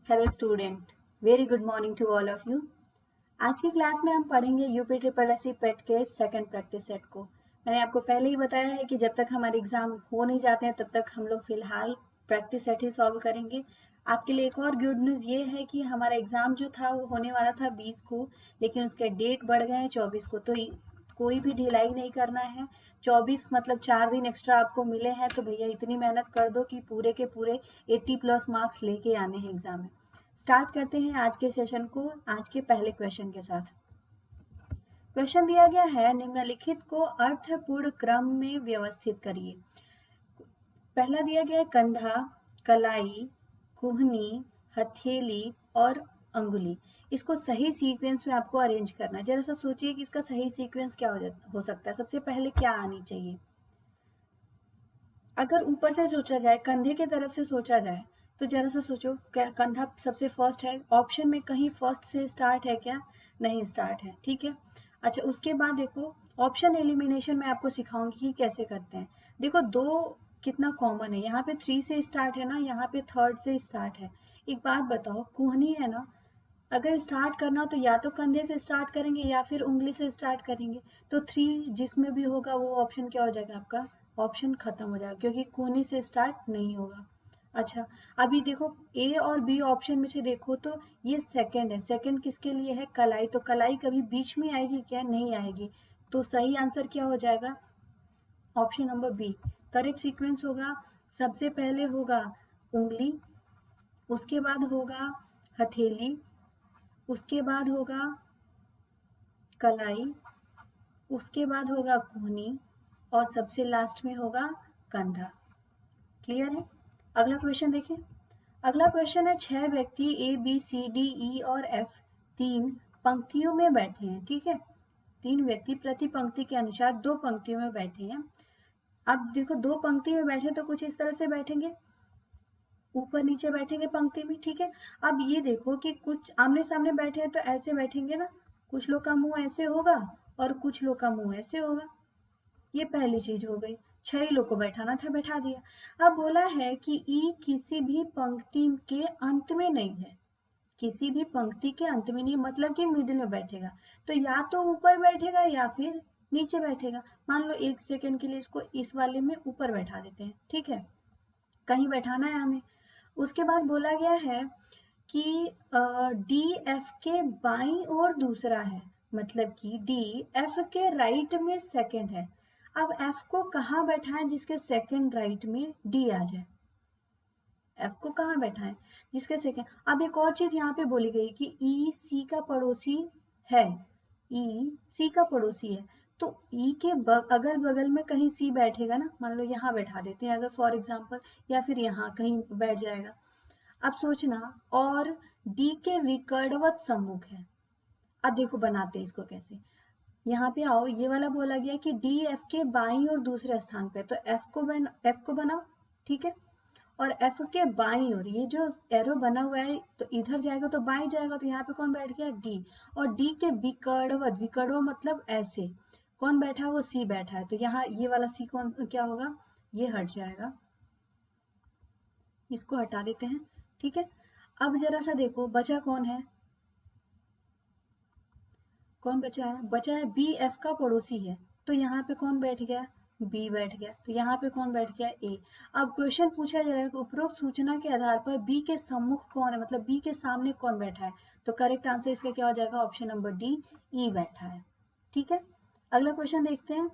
Hello student, very good morning to all of you. आज की class में हम पढ़ेंगे UP triple S C PET के सेकंड प्रैक्टिस सेट को। मैंने आपको पहले ही बताया है कि जब तक हमारे एग्जाम हो नहीं जाते हैं तब तक हम लोग फिलहाल प्रैक्टिस सेट ही सॉल्व करेंगे। आपके लिए एक और गुड न्यूज़ ये है कि हमारा एग्जाम जो था वो होने वाला था 20 को, लेकिन उसके डेट बढ़ गए हैं 24 को। तो कोई भी ढिलाई नहीं करना है। 24 मतलब 4 दिन एक्स्ट्रा आपको मिले हैं, तो भैया इतनी मेहनत कर दो कि पूरे के पूरे 80+ मार्क्स लेके आने हैं एग्जाम में। स्टार्ट करते हैं आज के सेशन को आज के पहले क्वेश्चन के साथ। क्वेश्चन दिया गया है, निम्नलिखित को अर्थपूर्ण क्रम में व्यवस्थित करिए। पहला दिया गया है कंधा, कलाई, कुहनी, हथेली और अंगुली। इसको सही सीक्वेंस में आपको अरेंज करना है। जरा सा सोचिए कि इसका सही सीक्वेंस क्या हो सकता है। सबसे पहले क्या आनी चाहिए? अगर ऊपर से सोचा जाए, कंधे की तरफ से सोचा जाए, तो जरा सा सोचो, क्या कंधा सबसे फर्स्ट है? ऑप्शन में कहीं फर्स्ट से स्टार्ट है क्या? नहीं स्टार्ट है, ठीक है। अच्छा, उसके बाद देखो, ऑप्शन एलिमिनेशन में आपको सिखाऊंगी कि कैसे करते हैं। देखो, दो कितना कॉमन है, यहाँ पे 3 से स्टार्ट है ना, यहाँ पे थर्ड से स्टार्ट है। एक बात बताओ, कुहनी है ना, अगर स्टार्ट करना हो तो या तो कंधे से स्टार्ट करेंगे या फिर उंगली से स्टार्ट करेंगे। तो 3 जिसमें भी होगा वो ऑप्शन क्या हो जाएगा आपका? ऑप्शन खत्म हो जाएगा, क्योंकि कोहनी से स्टार्ट नहीं होगा। अच्छा, अभी देखो ए और बी ऑप्शन में से देखो तो ये सेकंड है। सेकंड किसके लिए है? कलाई। तो कलाई कभी बीच में आएगी क्या? नहीं आएगी। तो सही आंसर क्या हो जाएगा? Option number B correct sequence होगा। सबसे पहले होगा उंगली, उसके बाद होगा हथेली, उसके बाद होगा कलाई, उसके बाद होगा कोहनी और सबसे लास्ट में होगा कंधा। क्लियर है? अगला क्वेश्चन देखिए। अगला क्वेश्चन है, 6 व्यक्ति A B C D E और एफ 3 पंक्तियों में बैठे हैं, ठीक है। 3 व्यक्ति प्रति पंक्ति के अनुसार 2 पंक्तियों में बैठे हैं। अब देखो, 2 पंक्ति में बैठे तो कुछ इस तरह से बैठेंगे, ऊपर नीचे बैठेंगे पंक्ति में, ठीक है। अब ये देखो कि कुछ आमने सामने बैठे हैं तो ऐसे बैठेंगे ना, कुछ लोग का मुंह ऐसे होगा और कुछ लोग का मुंह ऐसे होगा। ये पहली चीज हो गई। 6 ही लोग को बैठाना था, बैठा दिया। अब बोला है कि ई किसी भी पंक्ति के अंत में नहीं है। किसी भी पंक्ति के अंत में नहीं मतलब कि मिडिल में बैठेगा। तो या तो ऊपर बैठेगा या फिर नीचे बैठेगा। मान लो 1 सेकंड के लिए इसको इस वाले में ऊपर बैठा देते हैं, ठीक है। कहीं बैठाना है हमें। उसके बाद बोला गया है कि डी एफ के बाईं ओर दूसरा है, मतलब कि डी एफ के राइट में सेकंड है। अब एफ को कहाँ बैठाएं जिसके सेकंड राइट में डी आ जाए? एफ को कहाँ बैठाएं जिसके सेकंड? अब एक और चीज यहाँ पे बोली गई कि ई सी का पड़ोसी है। ई सी का पड़ोसी है, तो ई के अगल बगल में कहीं सी बैठेगा ना। मान लो यहाँ बैठा देते हैं अगर फॉर एग्जाम्पल, या फिर यहाँ कहीं बैठ जाएगा। अब सोचना, और डी के विकर्णवत सम्मुख है। अब देखो बनाते हैं इसको कैसे। यहाँ पे आओ, ये वाला बोला गया कि डी एफ के बाईं और दूसरे स्थान पे, तो एफ को बनाओ, ठीक है। और एफ के बाईं ओर ये जो एरो बना हुआ है, तो इधर जाएगा तो बाईं जाएगा, तो यहाँ पे कौन बैठ गया? डी। और डी के विकर्णवत, विकर्णव मतलब ऐसे, कौन बैठा है? वो सी बैठा है। तो यहाँ ये वाला सी कौन क्या होगा? ये हट जाएगा, इसको हटा देते हैं, ठीक है। अब जरा सा देखो, बचा कौन है? कौन बचा है? बचा है बी एफ का पड़ोसी है। तो यहाँ पे कौन बैठ गया? बी बैठ गया। तो यहाँ पे कौन बैठ गया? ए। अब क्वेश्चन पूछा जा रहा है कि उपरोक्त सूचना के आधार पर बी के सम्मुख कौन है, मतलब बी के सामने कौन बैठा है। तो करेक्ट आंसर इसका क्या हो जाएगा? ऑप्शन नंबर डी, ई बैठा है, ठीक है। अगला क्वेश्चन देखते हैं।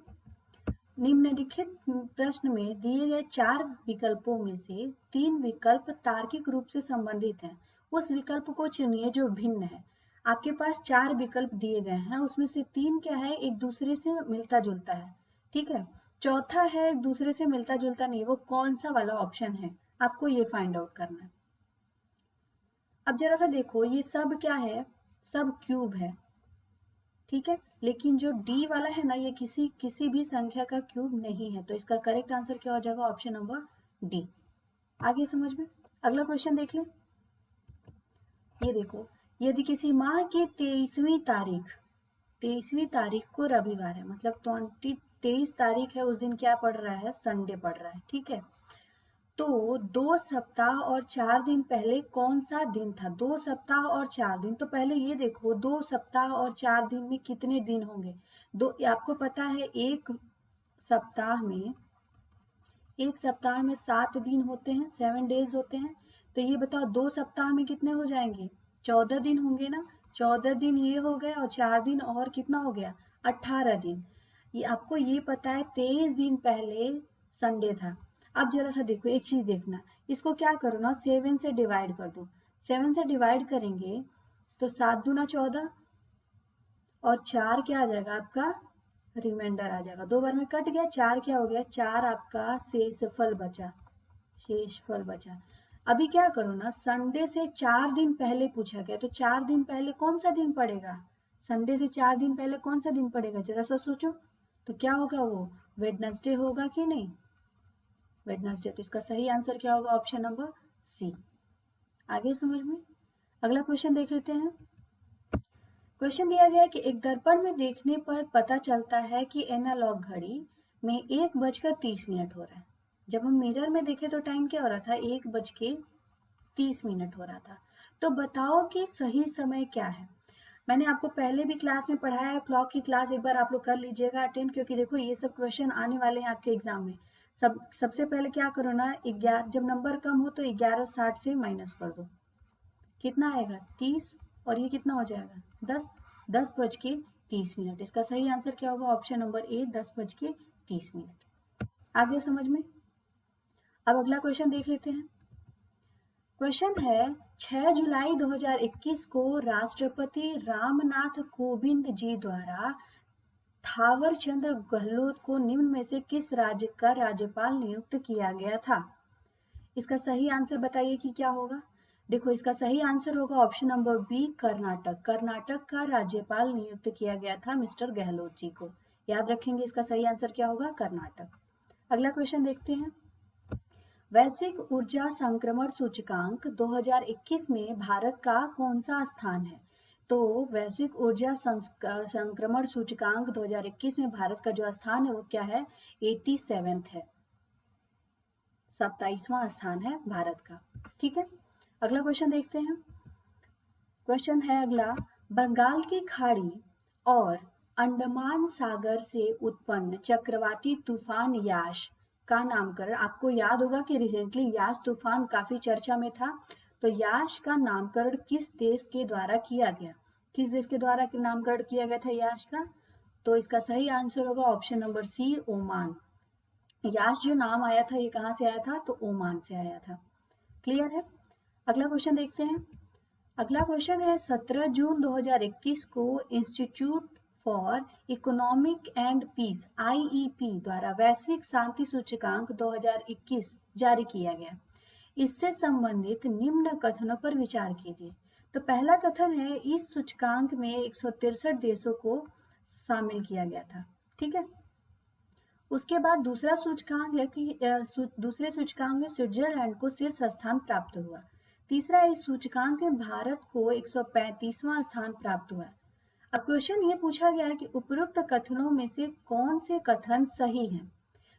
निम्नलिखित प्रश्न में दिए गए 4 विकल्पों में से 3 विकल्प तार्किक रूप से संबंधित हैं। उस विकल्प को चुनिए जो भिन्न है। आपके पास 4 विकल्प दिए गए हैं, उसमें से 3 क्या है? एक दूसरे से मिलता जुलता है, ठीक है। चौथा है एक दूसरे से मिलता जुलता नहीं, वो कौन सा वाला ऑप्शन है? आपको ये फाइंड आउट करना है। अब जरा सा देखो, ये सब क्या है? सब क्यूब है, ठीक है। लेकिन जो डी वाला है ना, ये किसी किसी भी संख्या का क्यूब नहीं है। तो इसका करेक्ट आंसर क्या हो जाएगा? Option number D. आगे समझ में। अगला क्वेश्चन देख लें। ये देखो, यदि किसी माह की 23वीं तारीख को रविवार है, मतलब 23 तारीख है, उस दिन क्या पड़ रहा है? संडे पड़ रहा है, ठीक है। तो 2 सप्ताह और 4 दिन पहले कौन सा दिन था? 2 सप्ताह और 4 दिन। तो पहले ये देखो 2 सप्ताह और 4 दिन में कितने दिन होंगे? आपको पता है एक सप्ताह में 7 दिन होते हैं, 7 डेज होते हैं। तो ये बताओ 2 सप्ताह में कितने हो जाएंगे? 14 दिन होंगे ना। 14 दिन ये हो गए और 4 दिन और कितना हो गया? 18 दिन। ये आपको ये पता है 23 दिन पहले संडे था। अब जरा सा देखो, एक चीज देखना, इसको क्या करो ना, 7 से डिवाइड कर दो। 7 से डिवाइड करेंगे तो 7 दूना 14 और 4 क्या आ जाएगा आपका? रिमाइंडर आ जाएगा। 2 बार में कट गया, 4 क्या हो गया? 4 आपका शेषफल बचा। अभी क्या करो ना, संडे से 4 दिन पहले पूछा गया, तो 4 दिन पहले कौन सा दिन पड़ेगा? संडे से 4 दिन पहले कौन सा दिन पड़ेगा? जरा सा सोचो। तो क्या होगा वो? वेडनेसडे होगा कि नहीं? वेडनेसडे। तो इसका सही आंसर क्या होगा? Option number C. आगे समझ में? अगला क्वेश्चन देख लेते हैं। क्वेश्चन दिया गया है कि एक दर्पण में देखने पर पता चलता है कि एनालॉग घड़ी में 1:30 हो रहा है। जब हम मिरर में देखे तो टाइम क्या हो रहा था? 1:30 हो रहा था। तो बताओ कि सही समय क्या है? मैंने आपको पहले भी क्लास में पढ़ाया है, क्लॉक की क्लास एक बार आप लोग कर लीजिएगा अटेंड, क्योंकि देखो ये सब क्वेश्चन आने वाले हैं आपके एग्जाम में। सबसे पहले क्या करो ना, 11 जब नंबर कम हो तो 11:60 से माइनस कर दो। कितना आएगा? 30। और ये कितना हो जाएगा? 10। 10:30। इसका सही आंसर क्या होगा? Option number A, 10:30। आगे समझ में? अब अगला क्वेश्चन देख लेते हैं। क्वेश्चन है 6 जुलाई 2021 को राष्ट्रपति रामनाथ कोविंद जी द्वारा थावर चंद गहलोत को निम्न में से किस राज्य का राज्यपाल नियुक्त किया गया था? इसका सही आंसर बताइए कि क्या होगा? देखो इसका सही आंसर होगा option number B, Karnataka. Karnataka का राज्यपाल नियुक्त किया गया था मिस्टर गहलोत जी को। याद रखेंगे, इसका सही आंसर क्या होगा? कर्नाटक। अगला क्वेश्चन देखते हैं। वैश्विक ऊर्जा संक्रमण सूचकांक 2021 में भारत का कौन सा स्थान है? तो वैश्विक ऊर्जा संक्रमण सूचकांक 2021 में भारत का जो स्थान है वो क्या है? 87 है, 27वां स्थान है भारत का। ठीक है, अगला क्वेश्चन देखते हैं। क्वेश्चन है अगला, बंगाल की खाड़ी और अंडमान सागर से उत्पन्न चक्रवाती तूफान यास का नामकरण, आपको याद होगा कि रिसेंटली यास तूफान काफी चर्चा में था। तो यास का नामकरण किस देश के द्वारा किया गया? किस देश के द्वारा नामकरण किया गया था यास का? तो इसका सही आंसर होगा ऑप्शन नंबर सी, ओमान। यास जो नाम आया था ये कहाँ से आया था? तो ओमान से आया था। क्लियर है? अगला क्वेश्चन देखते हैं। अगला क्वेश्चन है 17 जून 2021 को institute for economic and peace IEP द्वारा वैश्विक शांति सूचकांक 2021 जारी किया गया। इससे संबंधित निम्न कथनों पर विचार कीजिए। तो पहला कथन है, इस सूचकांक में 163 देशों को शामिल किया गया था। ठीक है, उसके बाद दूसरा सूचकांक है कि दूसरे सूचकांक में स्विट्जरलैंड को शीर्ष स्थान प्राप्त हुआ। तीसरा, इस सूचकांक में भारत को 135वां स्थान प्राप्त हुआ। अब क्वेश्चन ये पूछा गया है कि उपरोक्त कथनों में से कौन से कथन सही हैं?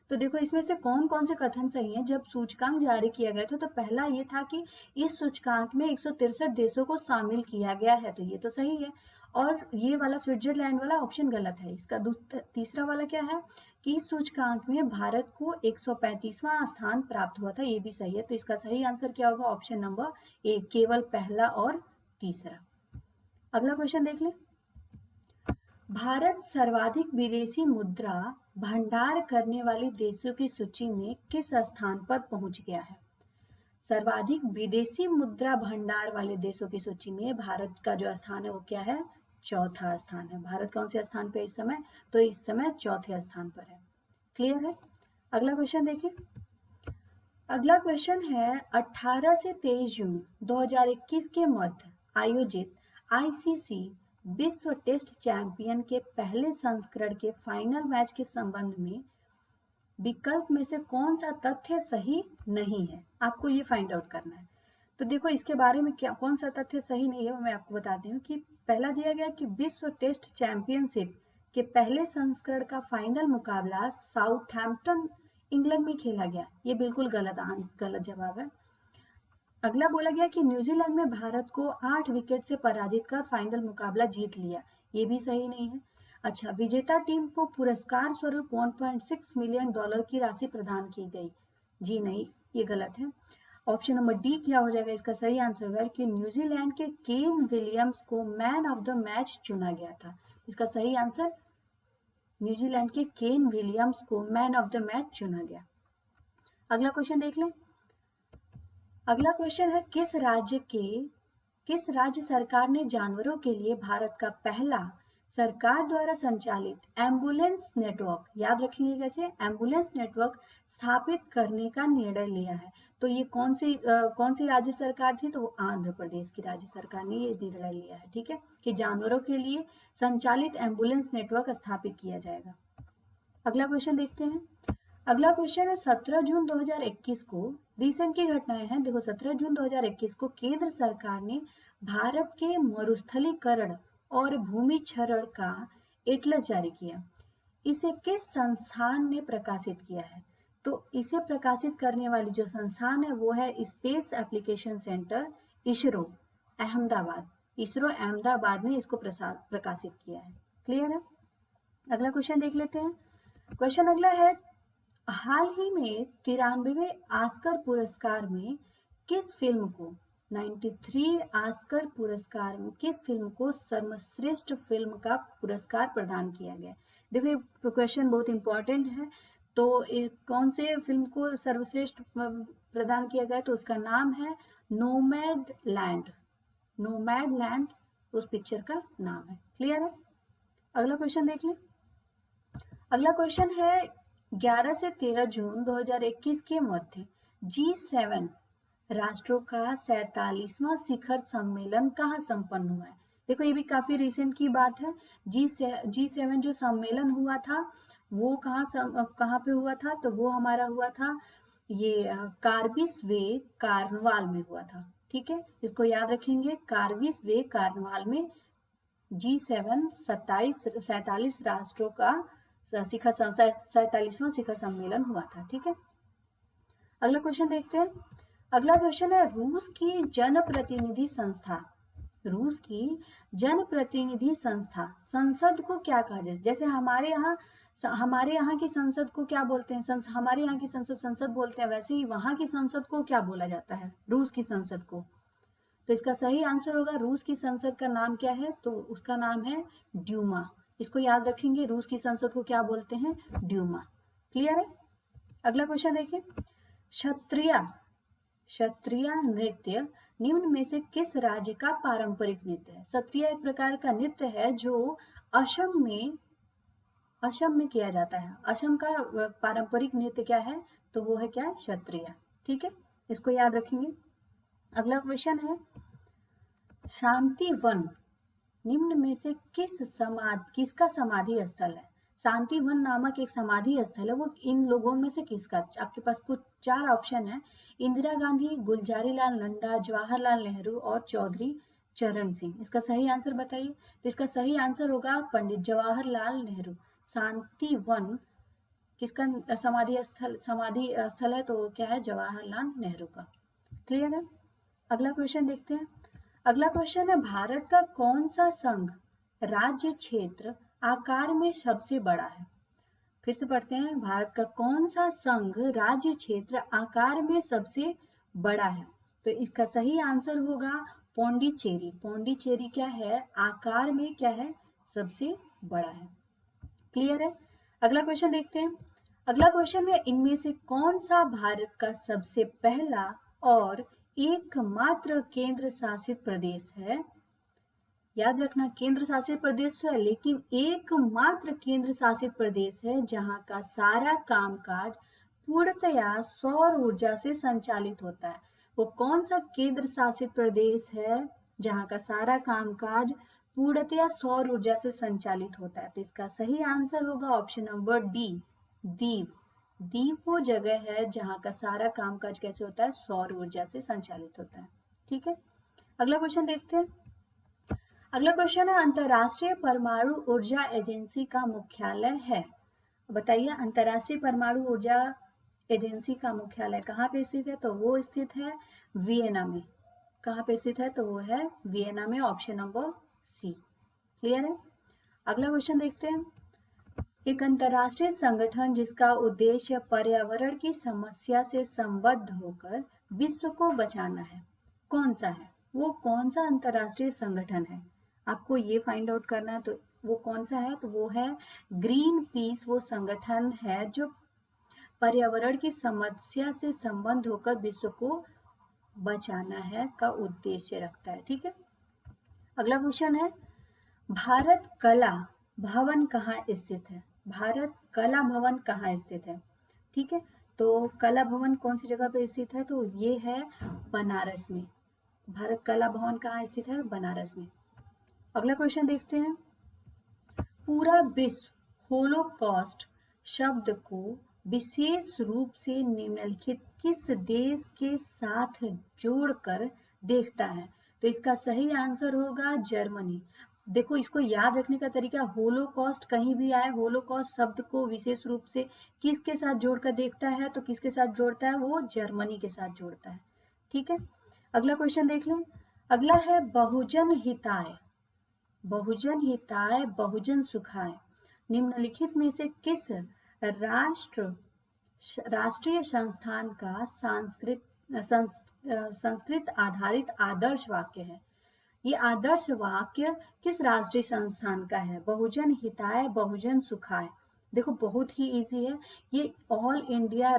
तो देखो इसमें से कौन कौन से कथन सही हैं। जब सूचकांक जारी किया गया था तो पहला ये था कि इस सूचकांक में 163 देशों को शामिल किया गया है, तो ये तो सही है। और ये वाला स्विट्जरलैंड वाला ऑप्शन गलत है। इसका तीसरा वाला क्या है कि इस सूचकांक में भारत को 135वां स्थान प्राप्त हुआ था, ये भी सही है। तो इसका सही आंसर क्या होगा? ऑप्शन नंबर ए, केवल पहला और तीसरा। अगला क्वेश्चन देख ले। भारत सर्वाधिक विदेशी मुद्रा भंडार करने वाले देशों की सूची में किस स्थान पर पहुंच गया है? सर्वाधिक विदेशी मुद्रा भंडार वाले देशों की सूची में भारत का जो स्थान है वो क्या है? चौथा स्थान है। भारत कौन से स्थान पे इस समय? तो इस समय चौथे स्थान पर है। क्लियर है? अगला क्वेश्चन देखिए। अगला क्वेश्चन है 18 से 23 जून 2021 के मध्य आयोजित ICC विश्व टेस्ट चैंपियन के पहले संस्करण के फाइनल मैच के संबंध में विकल्प में से कौन सा तथ्य सही नहीं है? आपको ये फाइंड आउट करना है। तो देखो इसके बारे में क्या कौन सा तथ्य सही नहीं है वो मैं आपको बताती हूँ। कि पहला दिया गया कि विश्व टेस्ट चैंपियनशिप के पहले संस्करण का फाइनल मुकाबला साउथहैम्पटन इंग्लैंड में खेला गया, ये बिल्कुल गलत जवाब है। अगला बोला गया कि न्यूजीलैंड में भारत को 8 विकेट से पराजित कर फाइनल मुकाबला जीत लिया, ये भी सही नहीं है। अच्छा, विजेता टीम को पुरस्कार स्वरूप $1.6 मिलियन की राशि प्रदान की गई, जी नहीं, ये गलत है। ऑप्शन नंबर डी क्या हो जाएगा इसका सही आंसर होगा कि न्यूजीलैंड के केन विलियम्स को मैन ऑफ द मैच चुना गया था। इसका सही आंसर न्यूजीलैंड के केन विलियम्स को मैन ऑफ द मैच चुना गया। अगला क्वेश्चन देख लें। अगला क्वेश्चन है किस राज्य सरकार ने जानवरों के लिए भारत का पहला सरकार द्वारा संचालित एम्बुलेंस नेटवर्क, याद रखेंगे कैसे, एम्बुलेंस नेटवर्क स्थापित करने का निर्णय लिया है। तो ये कौन सी राज्य सरकार थी, तो वो आंध्र प्रदेश की राज्य सरकार ने ये निर्णय लिया है, ठीक है, कि जानवरों के लिए संचालित एम्बुलेंस नेटवर्क स्थापित किया जाएगा। अगला क्वेश्चन देखते हैं। अगला क्वेश्चन है 17 जून 2021 को, रिसेंट की घटनाएं हैं, देखो 17 जून 2021 को केंद्र सरकार ने भारत के मरुस्थलीकरण और भूमि क्षरण का एटलस जारी किया। इसे किस संस्थान ने प्रकाशित किया है, तो इसे प्रकाशित करने वाली जो संस्थान है वो है space application centre ISRO Ahmedabad. ISRO Ahmedabad ने इसको प्रकाशित किया है। क्लियर है। अगला क्वेश्चन देख लेते हैं। क्वेश्चन अगला है, हाल ही में 93वें ऑस्कर पुरस्कार में किस फिल्म को 93 ऑस्कर पुरस्कार में किस फिल्म को सर्वश्रेष्ठ फिल्म का पुरस्कार प्रदान किया गया। देखो ये क्वेश्चन बहुत इंपॉर्टेंट है। तो कौन से फिल्म को सर्वश्रेष्ठ प्रदान किया गया, तो उसका नाम है नोमैडलैंड। नोमैडलैंड उस पिक्चर का नाम है। क्लियर है। अगला क्वेश्चन देख लें। अगला क्वेश्चन है 11 से 13 जून 2021 के मध्य G7 राष्ट्रों का 47वां शिखर सम्मेलन कहाँ संपन्न हुआ है। देखो ये भी काफी रिसेंट की बात है। G7 जो सम्मेलन हुआ था वो कहाँ पे हुआ था, तो वो हमारा हुआ था ये कार्बिस वे कार्नवाल में हुआ था। ठीक है, इसको याद रखेंगे, कार्बिस वे कार्नवाल में G7 47 राष्ट्रों का 47वां शिखर सम्मेलन हुआ था। ठीक है, अगला क्वेश्चन देखते हैं। अगला क्वेश्चन है, रूस की जनप्रतिनिधि संस्था संसद को क्या कहा जाए। जैसे हमारे यहाँ की संसद को क्या बोलते हैं, हमारे यहाँ की संसद बोलते हैं, वैसे ही वहां की संसद को क्या बोला जाता है, रूस की संसद को। तो इसका सही आंसर होगा, रूस की संसद का नाम क्या है, तो उसका नाम है ड्यूमा। इसको याद रखेंगे, रूस की संसद को क्या बोलते हैं, ड्यूमा। क्लियर है। अगला क्वेश्चन देखिए, क्षत्रिय नृत्य निम्न में से किस राज्य का पारंपरिक नृत्य है। क्षत्रिय एक प्रकार का नृत्य है जो असम में किया जाता है। असम का पारंपरिक नृत्य क्या है, तो वो है क्या, क्षत्रिय। ठीक है, इसको याद रखेंगे। अगला क्वेश्चन है, शांति वन निम्न में से किसका समाधि स्थल है। शांति वन नामक एक समाधि स्थल है, वो इन लोगों में से किसका। आपके पास कुछ 4 ऑप्शन है, इंदिरा गांधी, गुलजारीलाल नंदा, जवाहरलाल नेहरू और चौधरी चरण सिंह। इसका सही आंसर बताइए। तो इसका सही आंसर होगा पंडित जवाहरलाल नेहरू। शांति वन किसका समाधि स्थल है, तो क्या है, जवाहरलाल नेहरू का। क्लियर है। अगला क्वेश्चन देखते हैं। अगला क्वेश्चन है, भारत का कौन सा संघ राज्य क्षेत्र आकार में सबसे बड़ा है। फिर से पढ़ते हैं, भारत का कौन सा संघ राज्य क्षेत्र आकार में सबसे बड़ा है। तो इसका सही आंसर होगा पौंडीचेरी। पौंडीचेरी क्या है, आकार में क्या है, सबसे बड़ा है। क्लियर है। अगला क्वेश्चन देखते हैं। अगला क्वेश्चन है, इनमें से कौन सा भारत का सबसे पहला और एकमात्र केंद्र शासित प्रदेश है। याद रखना, केंद्र शासित प्रदेश है, लेकिन एकमात्र केंद्र शासित प्रदेश है जहां का सारा कामकाज पूर्णतया सौर ऊर्जा से संचालित होता है। वो कौन सा केंद्र शासित प्रदेश है जहां का सारा कामकाज पूर्णतया सौर ऊर्जा से संचालित होता है। तो इसका सही आंसर होगा option number D, Diu. Diu वो जगह है जहां का सारा कामकाज कैसे होता है, सौर ऊर्जा से संचालित होता है। ठीक है, अगला क्वेश्चन देखते हैं। अगला क्वेश्चन है, अंतरराष्ट्रीय परमाणु ऊर्जा एजेंसी का मुख्यालय है। बताइए, अंतरराष्ट्रीय परमाणु ऊर्जा एजेंसी का मुख्यालय कहाँ पे स्थित है? तो वो स्थित है वियना में। कहाँ पे स्थित है? तो वो है वियना में। ऑप्शन नंबर सी। क्लियर है? अगला क्वेश्चन देखते हैं। एक अंतर्राष्ट्रीय संगठन जिसका उद्देश्य पर्यावरण की समस्या से संबद्ध होकर विश्व को बचाना है, कौन सा है? वो कौन सा अंतर्राष्ट्रीय संगठन है? आपको ये फाइंड आउट करना है। तो वो कौन सा है? तो वो है ग्रीन पीस। वो संगठन है जो पर्यावरण की समस्या से संबंध होकर विश्व को बचाना है का उद्देश्य रखता है। ठीक है। अगला क्वेश्चन है, भारत कला भवन कहाँ स्थित है? भारत कला भवन कहाँ स्थित है? ठीक है। तो कला भवन कौन सी जगह पे स्थित है? तो ये है बनारस में। भारत कला भवन कहाँ स्थित है? बनारस में। अगला क्वेश्चन देखते हैं। पूरा विश्व होलोकॉस्ट शब्द को विशेष रूप से निम्नलिखित किस देश के साथ जोड़कर देखता है? तो इसका सही आंसर होगा जर्मनी। देखो, इसको याद रखने का तरीका, होलोकॉस्ट कहीं भी आए, होलोकॉस्ट शब्द को विशेष रूप से किसके साथ जोड़कर देखता है? तो किसके साथ जोड़ता है? वो जर्मनी के साथ जोड़ता है। ठीक है। अगला क्वेश्चन देख लें। अगला है बहुजन हिताय। बहुजन हिताय बहुजन सुखाय निम्नलिखित में से किस राष्ट्रीय संस्थान का संस्कृत आधारित आदर्श वाक्य है? ये आदर्श वाक्य किस राष्ट्रीय संस्थान का है? बहुजन हिताय बहुजन सुखाय। देखो, बहुत ही इजी है। ये ऑल इंडिया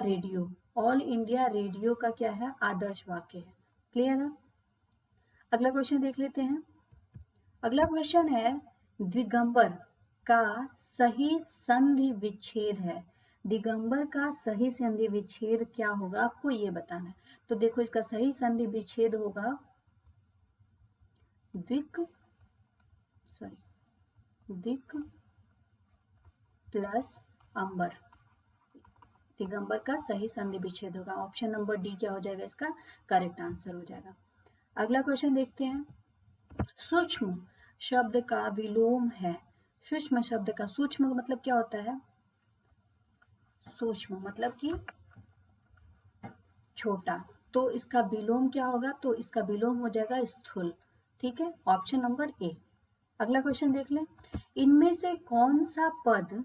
रेडियो का क्या है? आदर्श वाक्य है। क्लियर है? अगला क्वेश्चन देख लेते हैं। अगला क्वेश्चन है, दिगंबर का सही संधि विच्छेद है। दिगंबर का सही संधि विच्छेद क्या होगा? आपको ये बताना है। तो देखो, इसका सही संधि विच्छेद होगा दिक प्लस अंबर। दिगंबर का सही संधि विच्छेद होगा। ऑप्शन नंबर डी क्या हो जाएगा? इसका करेक्ट आंसर हो जाएगा। अगला क्वेश्चन देखते हैं। सूक्ष्म शब्द का विलोम है। सूक्ष्म शब्द का, सूक्ष्म मतलब क्या होता है? सूक्ष्म मतलब कि छोटा। तो इसका विलोम क्या होगा? तो इसका विलोम हो जाएगा स्थूल। ठीक है। Option number A. अगला क्वेश्चन देख लें। इनमें से कौन सा पद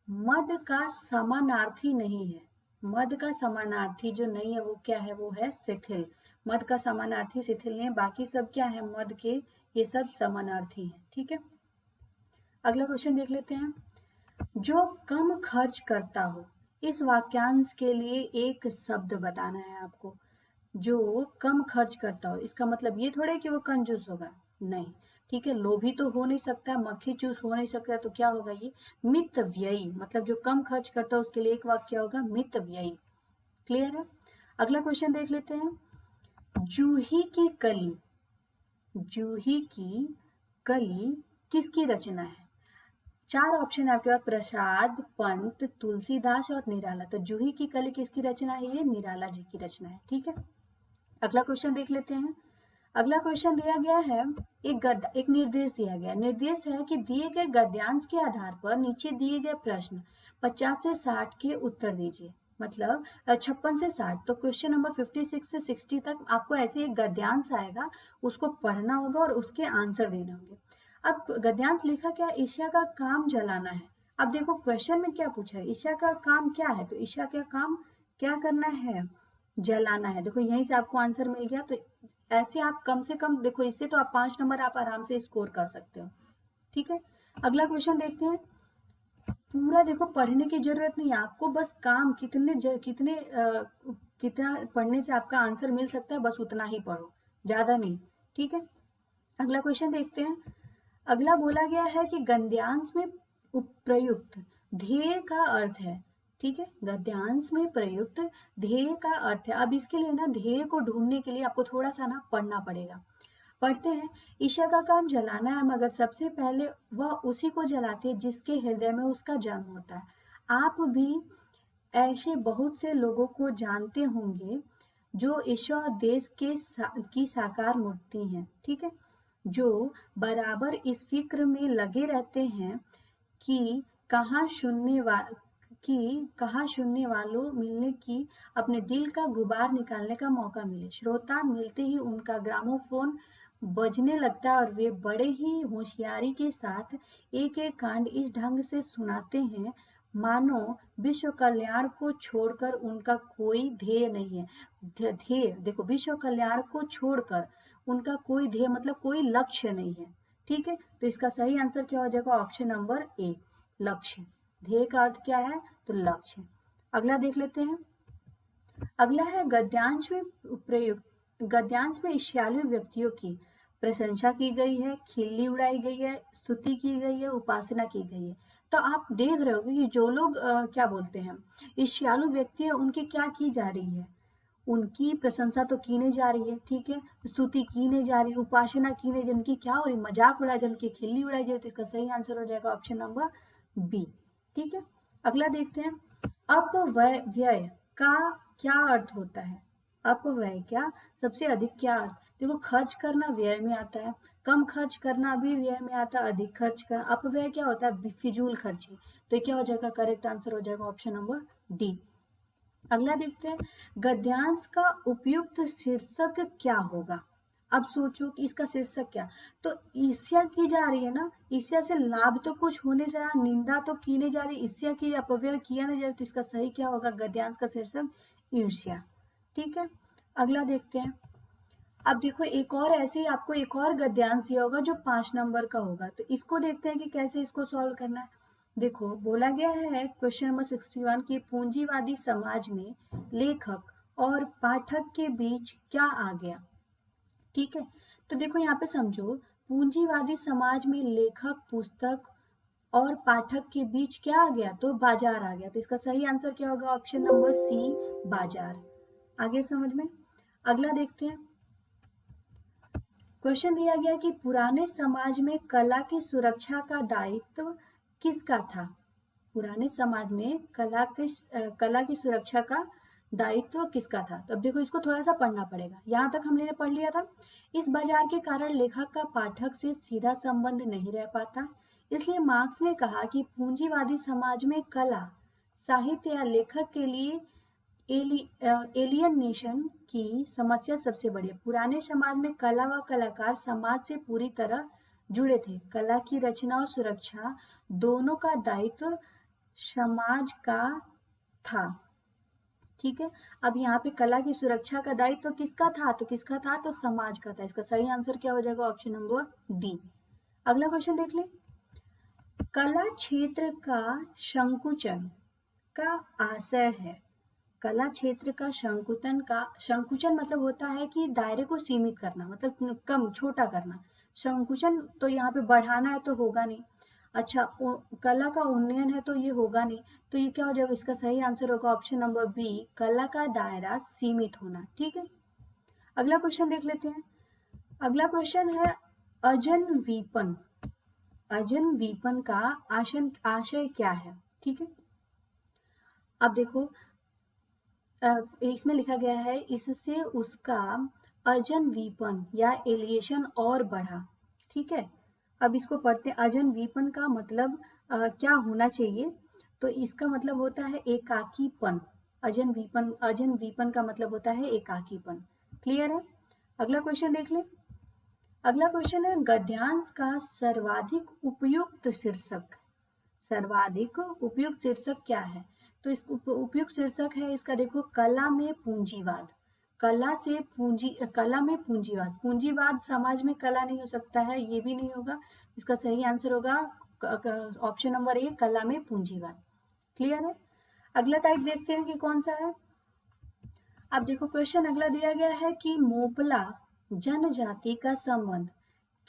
मद का समानार्थी नहीं है? मद का समानार्थी जो नहीं है वो क्या है? वो है शिथिल। मद का समानार्थी शिथिल नहीं है। बाकी सब क्या है? मद के ये सब समानार्थी हैं। ठीक है। अगला क्वेश्चन देख लेते हैं। जो कम खर्च करता हो, इस वाक्यांश के लिए एक शब्द बताना है आपको। जो कम खर्च करता हो, इसका मतलब ये थोड़ा है कि वो कंजूस होगा, नहीं। ठीक है। लोभी तो हो नहीं सकता, मक्खी चूस हो नहीं सकता। तो क्या होगा? ये मितव्ययी, मतलब जो कम खर्च करता है उसके लिए एक वाक्य होगा मितव्ययी। क्लियर है? अगला क्वेश्चन देख लेते हैं। जूही की कली किसकी रचना है? चार ऑप्शन है आपके पास, प्रसाद, पंत, तुलसीदास और निराला। तो जूही की कली किसकी रचना है? ये निराला जी की रचना है। ठीक है। अगला क्वेश्चन देख लेते हैं। अगला क्वेश्चन दिया गया है, एक निर्देश दिया गया। निर्देश है कि दिए गए गद्यांश के आधार पर नीचे दिए गए प्रश्न 50 से 60 के उत्तर दीजिए। मतलब 56 से 60। तो क्वेश्चन नंबर 56 से 60 तक आपको ऐसे एक गद्यांश आएगा, उसको पढ़ना होगा और उसके आंसर देने होंगे। अब गद्यांश लिखा क्या? ईर्ष्या का काम जलाना है। अब देखो क्वेश्चन में क्या पूछा है, ईर्ष्या का काम क्या है? तो ईर्ष्या का काम क्या करना है? जलाना है। देखो यहीं से आपको आंसर मिल गया। तो ऐसे आप कम से कम, देखो इससे तो आप 5 नंबर आप आराम से स्कोर कर सकते हो। ठीक है। अगला क्वेश्चन देखते हैं। पूरा देखो, पढ़ने की जरूरत नहीं है आपको, बस काम कितना पढ़ने से आपका आंसर मिल सकता है, बस उतना ही पढ़ो, ज्यादा नहीं। ठीक है। अगला क्वेश्चन देखते हैं। अगला बोला गया है कि गद्यांश में प्रयुक्त ध्येय का अर्थ है। ठीक है। गद्यांश में प्रयुक्त ध्येय का अर्थ है। अब इसके लिए ना, ध्येय को ढूंढने के लिए आपको थोड़ा सा ना पढ़ना पड़ेगा। पढ़ते हैं। ईर्ष्या का काम जलाना है, मगर सबसे पहले वह उसी को जलाती है जिसके हृदय में उसका जन्म होता है। आप भी ऐसे बहुत से लोगों को जानते होंगे जो ईश्वर और देश की साकार मूर्ति हैं। ठीक है। जो बराबर इस फिक्र में लगे रहते हैं कि कि कहाँ सुनने वालों मिलने की अपने दिल का गुबार निकालने का मौका मिले। श्रोता मिलते ही उनका ग्रामोफोन बजने लगता है और वे बड़े ही होशियारी के साथ एक एक कांड इस ढंग से सुनाते हैं मानो विश्व कल्याण को छोड़कर उनका कोई ध्येय नहीं है। ध्येय देखो, विश्व कल्याण को छोड़कर उनका कोई ध्येय मतलब कोई लक्ष्य नहीं है। ठीक है, तो इसका सही आंसर क्या हो जाएगा? ऑप्शन नंबर ए, लक्ष्य। ध्येय का अर्थ क्या है? तो लक्ष्य। अगला देख लेते हैं। अगला है गद्यांश में प्रयुक्त। गद्यांश में ईर्ष्यालु व्यक्तियों की प्रशंसा की गई है, खिल्ली उड़ाई गई है, स्तुति की गई है, उपासना की गई है। तो आप देख रहे हो कि जो लोग क्या बोलते हैं, ईर्ष्यालु व्यक्ति है, उनकी क्या की जा रही है? उनकी प्रशंसा तो की नहीं जा रही है, ठीक है, स्तुति की नहीं जा रही, उपासना की नहीं, जिनकी क्या हो रही, मजाक उड़ाई जा रही, उनकी खिल्ली उड़ाई जा रही। तो इसका सही आंसर हो जाएगा ऑप्शन नंबर बी। ठीक है, अगला देखते हैं। अपव्यय का क्या अर्थ होता है? अपव्यय क्या सबसे अधिक क्या अर्थ? देखो, खर्च करना व्यय में आता है, कम खर्च करना भी व्यय में आता है, अधिक खर्च करना। अपव्यय क्या होता है? फिजूल खर्ची। तो क्या हो जाएगा? करेक्ट आंसर हो जाएगा ऑप्शन नंबर डी। अगला देखते हैं। गद्यांश का उपयुक्त शीर्षक क्या होगा? अब सोचो कि इसका शीर्षक क्या? तो ईर्ष्या की जा रही है ना, ईर्ष्या से लाभ तो कुछ होने जा रहा, निंदा तो की नहीं जा रही, ईर्ष्या की अपव्यय किया नहीं जा रहा। तो इसका सही क्या होगा? गद्यांश का शीर्षक ईर्ष्या। ठीक है, अगला देखते हैं। अब देखो, एक और ऐसे ही आपको एक और गद्यांश दिया होगा जो 5 नंबर का होगा। तो इसको देखते हैं कि कैसे इसको सॉल्व करना है। देखो, बोला गया है क्वेश्चन नंबर 61 की पूंजीवादी समाज में लेखक और पाठक के बीच क्या आ गया? ठीक है, तो देखो यहाँ पे समझो, पूंजीवादी समाज में लेखक, पुस्तक और पाठक के बीच क्या आ गया? तो बाजार आ गया। तो इसका सही आंसर क्या होगा? ऑप्शन नंबर सी, बाजार। आगे समझ में। अगला देखते हैं। क्वेश्चन दिया गया कि पुराने समाज में कला की सुरक्षा का दायित्व किसका था? पुराने समाज में कला की सुरक्षा का दायित्व किसका था? तो अब देखो, इसको थोड़ा सा पढ़ना पड़ेगा। यहाँ तक हमने पढ़ लिया था। इस बाजार के कारण लेखक का पाठक से सीधा संबंध नहीं रह पाता, इसलिए मार्क्स ने कहा कि पूंजीवादी समाज में कला, साहित्य या लेखक के लिए एलियनेशन की समस्या सबसे बड़ी है। पुराने समाज में कला व कलाकार समाज से पूरी तरह जुड़े थे। कला की रचना और सुरक्षा दोनों का दायित्व समाज का था। ठीक है, अब यहाँ पे कला की सुरक्षा का दायित्व किसका था? तो किसका था? तो समाज का था। इसका सही आंसर क्या हो जाएगा? Option number D. अगला क्वेश्चन देख ले। कला क्षेत्र का संकुचन का आशय है। कला क्षेत्र का संकुचन मतलब होता है कि दायरे को सीमित करना, मतलब कम, छोटा करना। संकुचन तो यहाँ पे बढ़ाना है तो होगा नहीं। अच्छा, कला का उन्नयन है तो ये होगा नहीं। तो ये क्या हो जाएगा? इसका सही आंसर होगा ऑप्शन नंबर बी, कला का दायरा सीमित होना। ठीक है, अगला क्वेश्चन देख लेते हैं। अगला क्वेश्चन है अजनवीपन। अजनवीपन का आशय क्या है? ठीक है, अब देखो, इसमें लिखा गया है इससे उसका अजनवीपन या एलिएशन और बढ़ा। ठीक है, अब इसको पढ़ते हैं। अजनवीपन का मतलब क्या होना चाहिए? तो इसका मतलब होता है एकाकीपन। अजनवीपन का मतलब होता है एकाकीपन। क्लियर है? अगला क्वेश्चन देख ले। अगला क्वेश्चन है गद्यांश का सर्वाधिक उपयुक्त शीर्षक। सर्वाधिक उपयुक्त शीर्षक क्या है? तो इस उपयुक्त शीर्षक है इसका, देखो, कला में पूंजीवाद। कला में पूंजीवाद। पूंजीवाद समाज में कला नहीं हो सकता है, ये भी नहीं होगा। इसका सही आंसर होगा ऑप्शन नंबर ए, कला में पूंजीवाद। क्लियर है? अगला टाइप देखते हैं कि कौन सा है। अब देखो, क्वेश्चन अगला दिया गया है कि मोपला जनजाति का संबंध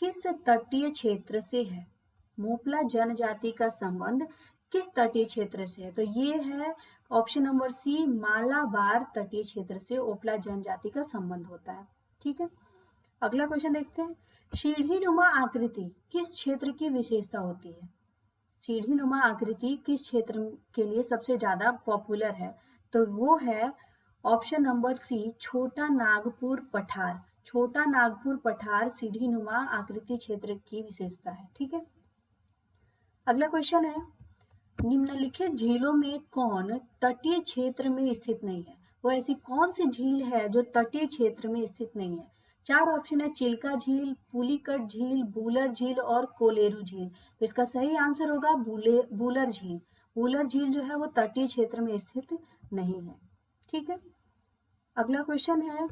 किस तटीय क्षेत्र से है? मोपला जनजाति का संबंध किस तटीय क्षेत्र से है? तो ये है ऑप्शन नंबर सी, मालाबार तटीय क्षेत्र से ओपला जनजाति का संबंध होता है। ठीक है, अगला क्वेश्चन देखते हैं। सीढ़ी नुमा आकृति किस क्षेत्र की विशेषता होती है? सीढ़ी नुमा आकृति किस क्षेत्र के लिए सबसे ज्यादा पॉपुलर है? तो वो है ऑप्शन नंबर सी, छोटा नागपुर पठार। छोटा नागपुर पठार सीढ़ी नुमा आकृति क्षेत्र की विशेषता है। ठीक है, अगला क्वेश्चन है निम्नलिखित झीलों में कौन तटीय क्षेत्र में स्थित नहीं है? वो ऐसी कौन सी झील है जो तटीय क्षेत्र में स्थित नहीं है? चार ऑप्शन है, चिल्का झील, पुलिकट झील, बूलर झील और कोलेरू झील। तो इसका सही आंसर होगा बूलर झील। बूलर झील जो है वो तटीय क्षेत्र में स्थित नहीं है। ठीक है, अगला क्वेश्चन है,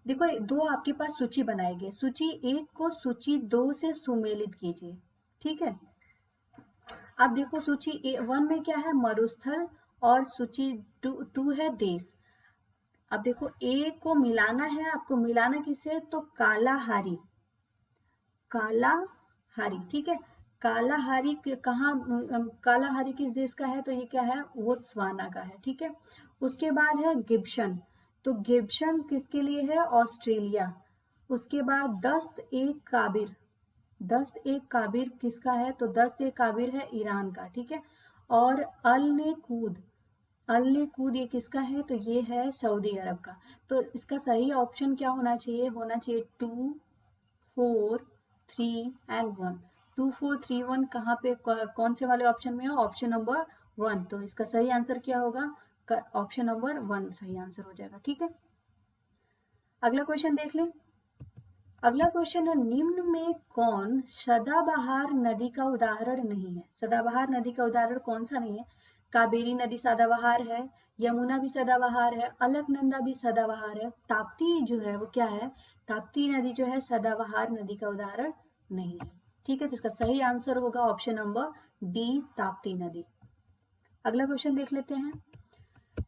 देखो दो आपके पास सूची बनाई गई, सूची 1 को सूची 2 से सुमेलित कीजिए। ठीक है, अब देखो सूची 1 में क्या है, मरुस्थल, और सूची 2 है देश। अब देखो ए को मिलाना है, आपको मिलाना किससे, तो कालाहारी, कालाहारी। ठीक है, कालाहारी कहाँ, कालाहारी किस देश का है, तो ये क्या है, बोत्सवाना का है। ठीक है, उसके बाद है गिब्सन, तो गिब्सन किसके लिए है, ऑस्ट्रेलिया। उसके बाद दस्त ए काबिर, दस्त ए काबिर किसका है, तो दस्त ए काबिर है ईरान का। ठीक है, और अल ने कूद, अल ने कूद ये किसका है, तो ये है सऊदी अरब का। तो इसका सही ऑप्शन क्या होना चाहिए, होना चाहिए 2, 4, 3 एंड 1। 2, 4, 3, 1 कहाँ पे, कौन से वाले ऑप्शन में है, ऑप्शन नंबर 1। तो इसका सही आंसर क्या होगा, ऑप्शन नंबर 1 सही आंसर हो जाएगा। ठीक है, अगला क्वेश्चन देख लें। अगला क्वेश्चन है, निम्न में कौन सदाबहार नदी का उदाहरण नहीं है? सदाबहार नदी का उदाहरण कौन सा नहीं है? कावेरी नदी सदाबहार है, यमुना भी सदाबहार है, अलकनंदा भी सदाबहार है, ताप्ती जो है वो क्या है, ताप्ती नदी जो है सदाबहार नदी का उदाहरण नहीं है। ठीक है, तो इसका सही आंसर होगा ऑप्शन नंबर डी, ताप्ती नदी। अगला क्वेश्चन देख लेते हैं।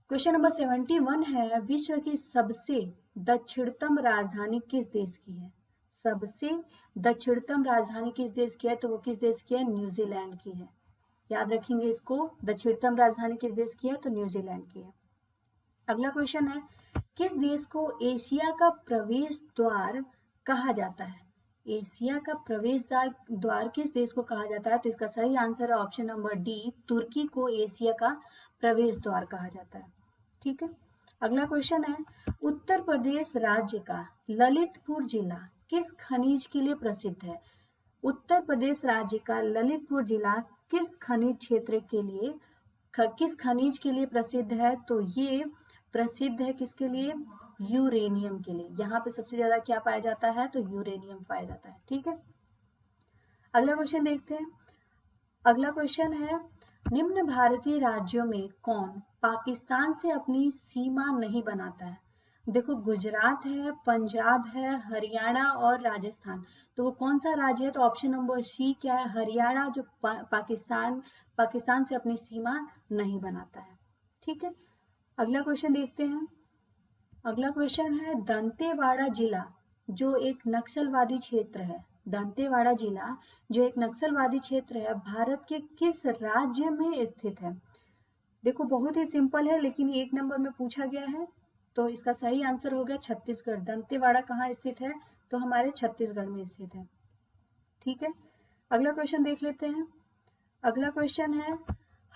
क्वेश्चन नंबर 71 है, विश्व की सबसे दक्षिणतम राजधानी किस देश की है? सबसे दक्षिणतम राजधानी किस देश की है, तो वो किस देश की है, न्यूजीलैंड की है। याद रखेंगे इसको, दक्षिणतम राजधानी किस देश की है, तो न्यूजीलैंड की है। अगला क्वेश्चन है, किस देश को एशिया का प्रवेश द्वार कहा जाता है? एशिया का प्रवेश द्वार किस देश को कहा जाता है, तो इसका सही आंसर है ऑप्शन नंबर डी, तुर्की को एशिया का प्रवेश द्वार कहा जाता है। ठीक है, अगला क्वेश्चन है, उत्तर प्रदेश राज्य का ललितपुर जिला किस खनिज के लिए प्रसिद्ध है? उत्तर प्रदेश राज्य का ललितपुर जिला किस खनिज क्षेत्र के लिए, किस खनिज के लिए प्रसिद्ध है? तो ये प्रसिद्ध है किसके लिए, यूरेनियम के लिए। यहाँ पे सबसे ज्यादा क्या पाया जाता है, तो यूरेनियम पाया जाता है। ठीक है, अगला क्वेश्चन देखते हैं। अगला क्वेश्चन है, निम्न भारतीय राज्यों में कौन पाकिस्तान से अपनी सीमा नहीं बनाता है? देखो गुजरात है, पंजाब है, हरियाणा और राजस्थान। तो वो कौन सा राज्य है, तो ऑप्शन नंबर सी क्या है, हरियाणा, जो पाकिस्तान से अपनी सीमा नहीं बनाता है। ठीक है, अगला क्वेश्चन देखते हैं। अगला क्वेश्चन है, दंतेवाड़ा जिला जो एक नक्सलवादी क्षेत्र है, दंतेवाड़ा जिला जो एक नक्सलवादी क्षेत्र है, भारत के किस राज्य में स्थित है? देखो बहुत ही सिंपल है, लेकिन 1 नंबर में पूछा गया है, तो इसका सही आंसर हो गया छत्तीसगढ़। दंतेवाड़ा कहाँ स्थित है, तो हमारे छत्तीसगढ़ में स्थित है। ठीक है, अगला क्वेश्चन देख लेते हैं। अगला क्वेश्चन है,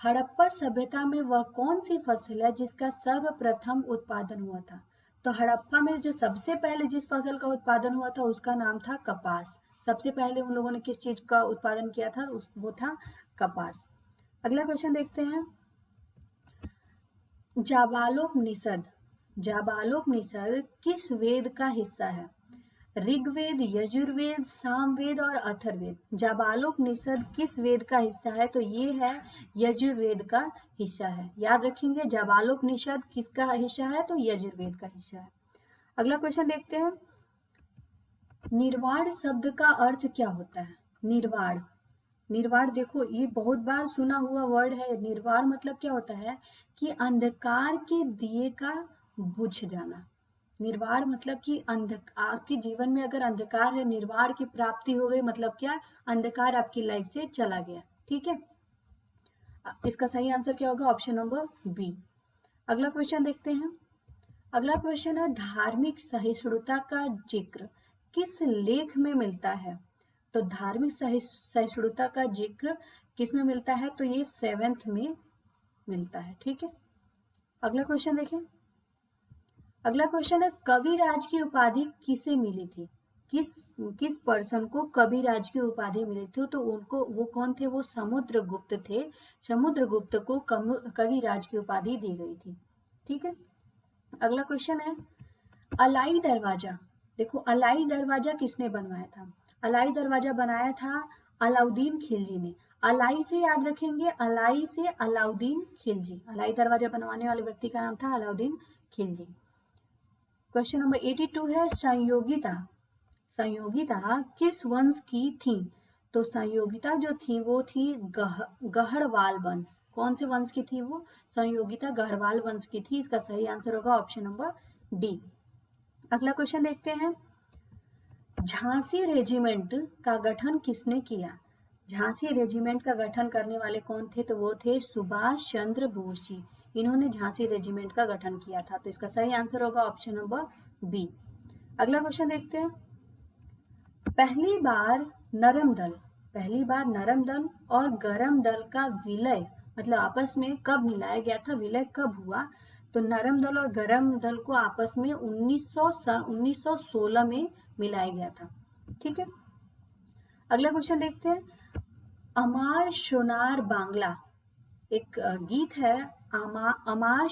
हड़प्पा सभ्यता में वह कौन सी फसल है जिसका सर्वप्रथम उत्पादन हुआ था? तो हड़प्पा में जो सबसे पहले जिस फसल का उत्पादन हुआ था उसका नाम था कपास। सबसे पहले उन लोगों ने किस चीज का उत्पादन किया था, वो था कपास। अगला क्वेश्चन देखते हैं, जाबालोपनिषद, जाबालोपनिषद किस वेद का हिस्सा है? ऋग्वेद, यजुर्वेद, सामवेद और अथर्ववेद। जाबालोपनिषद किस वेद का हिस्सा है, तो ये है यजुर्वेद का हिस्सा है। याद रखेंगे, जाबालोपनिषद किसका हिस्सा है, तो यजुर्वेद का हिस्सा है। अगला क्वेश्चन देखते हैं, निर्वाण शब्द का अर्थ क्या होता है? निर्वाण, निर्वाण देखो ये बहुत बार सुना हुआ वर्ड है। निर्वाण मतलब क्या होता है कि अंधकार के दिए का बुझ जाना। निर्वाण मतलब कि आपके जीवन में अगर अंधकार है, निर्वाण की प्राप्ति हो गई, मतलब क्या, अंधकार आपकी लाइफ से चला गया। ठीक है, इसका सही आंसर क्या होगा, ऑप्शन नंबर बी। अगला क्वेश्चन देखते हैं। अगला क्वेश्चन है, धार्मिक सहिष्णुता का जिक्र किस लेख में मिलता है? तो धार्मिक सहिष्णुता का जिक्र किस में मिलता है, तो ये 7th में मिलता है। ठीक है, अगला क्वेश्चन देखें। अगला क्वेश्चन है, कविराज की उपाधि किसे मिली थी? किस किस पर्सन को कविराज की उपाधि मिली थी, तो उनको वो कौन थे, वो समुद्रगुप्त थे। समुद्रगुप्त को कविराज की उपाधि दी गई थी। ठीक है, अगला क्वेश्चन है अलाई दरवाजा। देखो अलाई दरवाजा किसने बनवाया था? अलाई दरवाजा बनाया था अलाउद्दीन खिलजी ने। अलाई से याद रखेंगे, अलाई से अलाउद्दीन खिलजी। अलाई दरवाजा बनवाने वाले व्यक्ति का नाम था अलाउद्दीन खिलजी। क्वेश्चन नंबर 82 है संयोगिता। संयोगिता किस वंश की थी? तो संयोगिता जो थी वो थी गढ़वाल वंश। कौन से वंश की थी वो? संयोगिता गढ़वाल वंश की थी। इसका सही आंसर होगा ऑप्शन नंबर डी। अगला क्वेश्चन देखते हैं झांसी रेजिमेंट का गठन किसने किया? झांसी रेजिमेंट का गठन करने वाले कौन थे? तो वो थे सुभाष चंद्र बोस जी। इन्होंने झांसी रेजिमेंट का गठन किया था। तो इसका सही आंसर होगा ऑप्शन नंबर बी। अगला क्वेश्चन देखते हैं पहली बार नरम दल और गरम दल का विलय मतलब आपस में कब मिलाया गया था, विलय कब हुआ? तो नरम दल और गरम दल को आपस में 1916 में मिलाया गया था। ठीक है, अगला क्वेश्चन देखते हैं अमार सोनार बांग्ला। एक गीत है अमार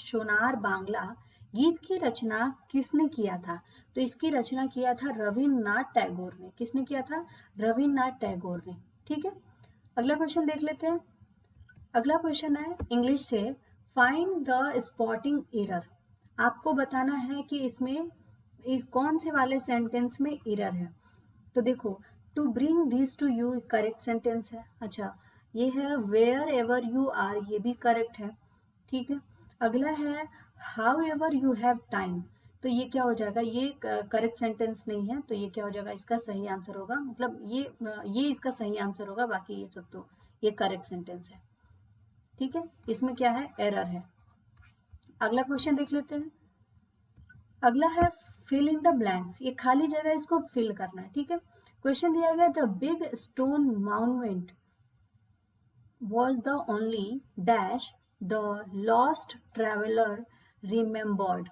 सोनार बांग्ला। गीत की रचना किसने किया था? तो इसकी रचना किया था रविन्द्रनाथ टैगोर ने। किसने किया था? रविन्द्रनाथ टैगोर ने। ठीक है, अगला क्वेश्चन देख लेते हैं। अगला क्वेश्चन है इंग्लिश से फाइंड द स्पॉटिंग एरर। आपको बताना है कि इसमें इस कौन से वाले सेंटेंस में एरर है। तो देखो to bring this to you correct sentence है। अच्छा, ये है वेयर एवर यू आर, ये भी करेक्ट है। ठीक है, अगला है how ever you have time. तो ये क्या हो जाएगा? ये करेक्ट सेंटेंस नहीं है। तो ये क्या हो जाएगा? इसका सही आंसर होगा, मतलब ये इसका सही आंसर होगा। बाकी ये सब तो ये करेक्ट सेंटेंस है। ठीक है, इसमें क्या है? एरर है। अगला क्वेश्चन देख लेते हैं। अगला है फिल इन द ब्लैंक्स। ये खाली जगह इसको फिल करना है। ठीक है, क्वेश्चन दिया गया the big stone mountain was the only dash the lost traveler remembered।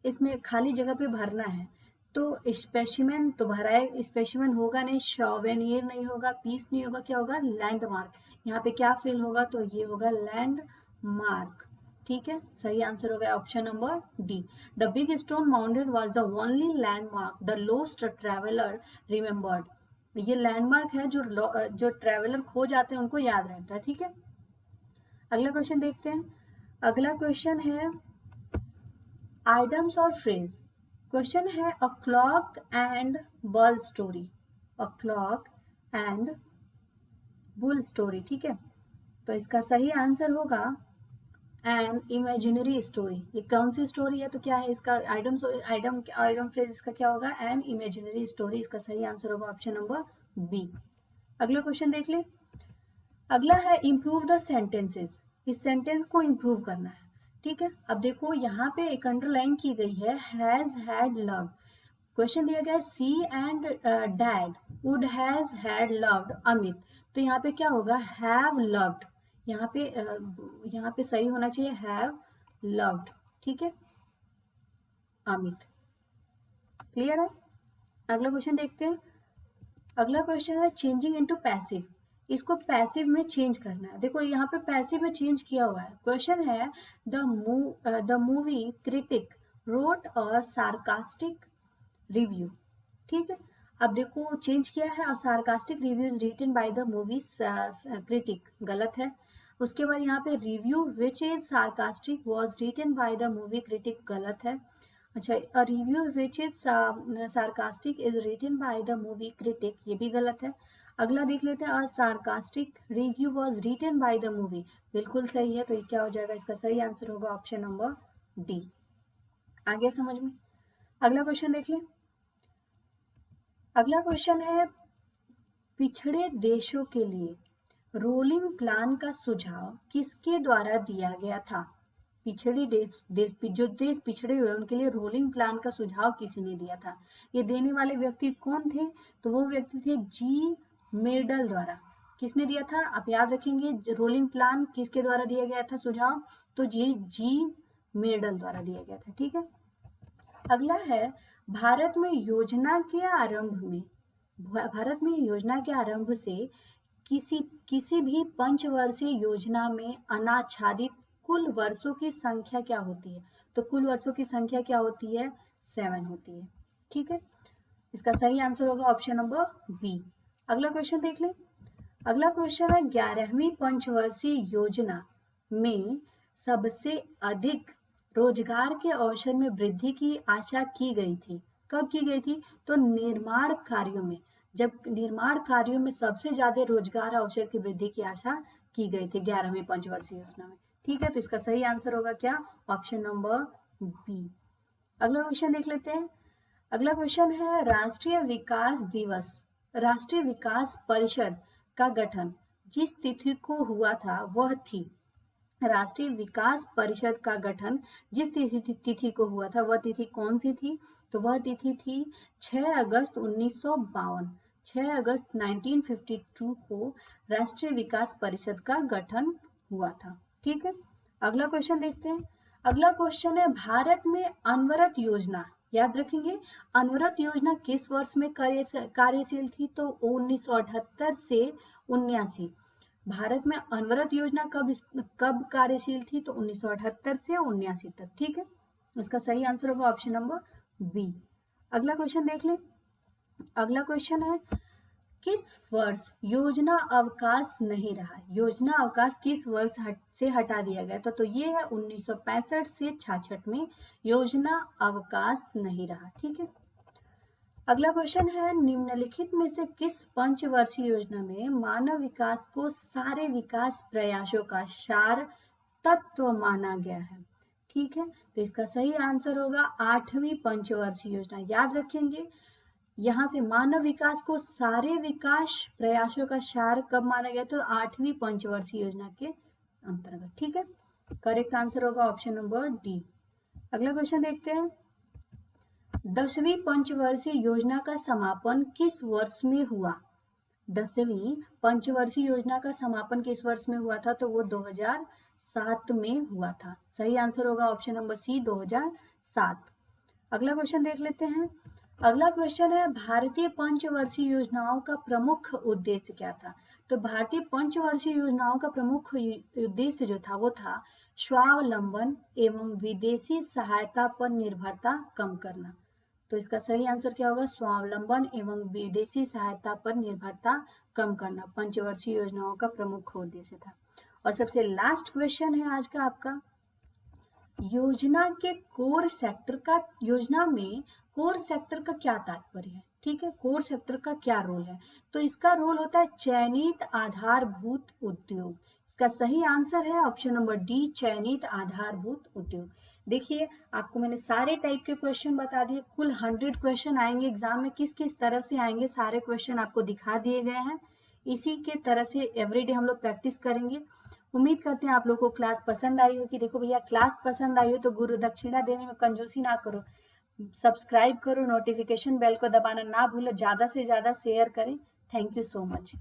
इसमें खाली जगह पे भरना है। तो स्पेसिमेन तो भरा है, स्पेसिमेन होगा नहीं, शॉवेनियर नहीं होगा, पीस नहीं होगा, क्या होगा? लैंडमार्क। यहाँ पे क्या फिल होगा? तो ये होगा लैंडमार्क। ठीक है, सही आंसर होगा option number D. The big stone mountain was the only landmark the lost traveller remembered. ये लैंडमार्क है जो ट्रेवलर खो जाते हैं उनको याद रहता है। ठीक है, अगला क्वेश्चन देखते हैं। अगला क्वेश्चन है आइटम्स और फ्रेज। क्वेश्चन है अ क्लॉक एंड बल story. A clock and bull story. ठीक है, तो इसका सही आंसर होगा एन इमेजिनरी स्टोरी। ये कौन सी स्टोरी है? तो क्या है इसका आइटम फ्रेज इसका क्या होगा? An imaginary story. इसका सही आंसर होगा ऑप्शन नंबर बी। अगला क्वेश्चन देख ले। अगला है इम्प्रूव द सेंटेंसेस। इस सेंटेंस को इम्प्रूव करना है। ठीक है, अब देखो यहाँ पे एक अंडरलाइन की गई है हैज हैड लव्ड। क्वेश्चन दिया गया है C and dad would has had loved Amit. तो यहाँ पे क्या होगा? Have loved. यहाँ पे सही होना चाहिए हैव लव्ड। ठीक है, अमित। क्लियर है? अगला क्वेश्चन देखते हैं। अगला क्वेश्चन है चेंजिंग इनटू पैसिव। इसको पैसिव में चेंज करना है। देखो यहाँ पे पैसिव में चेंज किया हुआ है। क्वेश्चन है the movie critic wrote a sarcastic review. ठीक है, अब देखो चेंज किया है और sarcastic review written by the movie critic, गलत है। उसके बाद यहाँ पे review which is sarcastic was written by the movie critic, गलत है। अच्छा, a review which is sarcastic is written by the movie critic, ये भी गलत है। अगला देख लेते हैं a sarcastic review was written by the movie, बिल्कुल सही है। तो ये क्या हो जाएगा? इसका सही आंसर होगा ऑप्शन नंबर डी। आ गया समझ में? अगला क्वेश्चन देख लें। अगला क्वेश्चन है पिछड़े देशों के लिए रोलिंग प्लान का सुझाव किसके द्वारा दिया गया था? पिछड़े जो देश पिछड़े हुए उनके लिए रोलिंग प्लान का सुझाव किसी ने दिया था? ये देने वाले व्यक्ति कौन थे? तो वो व्यक्ति थे जी मेडल द्वारा। किसने दिया था? आप याद रखेंगे रोलिंग प्लान किसके द्वारा दिया गया था सुझाव? तो जी मेडल द्वारा दिया गया था। ठीक है, अगला है भारत में योजना के आरंभ से किसी भी पंचवर्षीय योजना में अनाच्छादित कुल वर्षों की संख्या क्या होती है? तो कुल वर्षों की संख्या क्या होती है? 7 होती है। ठीक है, इसका सही आंसर होगा ऑप्शन नंबर बी। अगला क्वेश्चन देख लें। अगला क्वेश्चन है 11वीं पंचवर्षीय योजना में सबसे अधिक रोजगार के अवसर में वृद्धि की आशा की गई थी। कब की गई थी? तो निर्माण कार्यों में, जब निर्माण कार्यों में सबसे ज्यादा रोजगार अवसर की वृद्धि की आशा की गई थी 11वीं पंचवर्षीय योजना में। ठीक है, तो इसका सही आंसर होगा क्या? Option number B. अगला क्वेश्चन देख लेते हैं। अगला क्वेश्चन है राष्ट्रीय विकास परिषद का गठन जिस तिथि को हुआ था वह थी। राष्ट्रीय विकास परिषद का गठन जिस तिथि को हुआ था वह तिथि कौन सी थी? तो वह तिथि थी 6 अगस्त 1952। 6 अगस्त 1952 को राष्ट्रीय विकास परिषद का गठन हुआ था। ठीक है, अगला क्वेश्चन देखते हैं। अगला क्वेश्चन है भारत में अनवरत योजना, याद रखेंगे अनवरत योजना किस वर्ष में कार्यशील थी? तो 1978 से 79। भारत में अनवरत योजना कब कार्यशील थी? तो 1978 से 79 तक। ठीक है, इसका सही आंसर होगा ऑप्शन नंबर बी। अगला क्वेश्चन देख लें। अगला क्वेश्चन है किस वर्ष योजना अवकाश नहीं रहा? योजना अवकाश किस वर्ष से हटा दिया गया था? तो ये है 1965 से 66 में योजना अवकाश नहीं रहा। ठीक है, अगला क्वेश्चन है निम्नलिखित में से किस पंचवर्षीय योजना में मानव विकास को सारे विकास प्रयासों का सार तत्व माना गया है? ठीक है, तो इसका सही आंसर होगा 8वीं पंचवर्षीय योजना। याद रखेंगे यहाँ से मानव विकास को सारे विकास प्रयासों का सार कब माना गया? तो 8वीं पंचवर्षीय योजना के अंतर्गत। ठीक है, करेक्ट आंसर होगा ऑप्शन नंबर डी। अगला क्वेश्चन देखते हैं। 10वीं पंचवर्षीय योजना का समापन किस वर्ष में हुआ? 10वीं पंचवर्षीय योजना का समापन किस वर्ष में हुआ था? तो वो 2007 में हुआ था। सही आंसर होगा ऑप्शन नंबर सी 2007। अगला क्वेश्चन देख लेते हैं। अगला क्वेश्चन है भारतीय पंचवर्षीय योजनाओं का प्रमुख उद्देश्य क्या था? तो भारतीय पंचवर्षीय योजनाओं का प्रमुख उद्देश्य जो था वो था स्वावलंबन एवं विदेशी सहायता पर निर्भरता कम करना। तो इसका सही आंसर क्या होगा? स्वावलंबन एवं विदेशी सहायता पर निर्भरता कम करना पंचवर्षीय योजनाओं का प्रमुख उद्देश्य था। और सबसे लास्ट क्वेश्चन है आज का आपका, योजना में कोर सेक्टर का क्या तात्पर्य है? ठीक है, कोर सेक्टर का क्या रोल है? तो इसका रोल होता है चयनित आधारभूत उद्योग। इसका सही आंसर है ऑप्शन नंबर डी, चयनित आधारभूत उद्योग। देखिए आपको मैंने सारे टाइप के क्वेश्चन बता दिए। कुल 100 क्वेश्चन आएंगे एग्जाम में, किस किस तरह से आएंगे सारे क्वेश्चन आपको दिखा दिए गए हैं। इसी के तरह से एवरीडे हम लोग प्रैक्टिस करेंगे। उम्मीद करते हैं आप लोगों को क्लास पसंद आई हो। कि देखो भैया क्लास पसंद आई हो तो गुरु दक्षिणा देने में कंजूसी ना करो, सब्सक्राइब करो, नोटिफिकेशन बेल को दबाना ना भूलो, ज़्यादा से ज़्यादा शेयर करें। Thank you so much.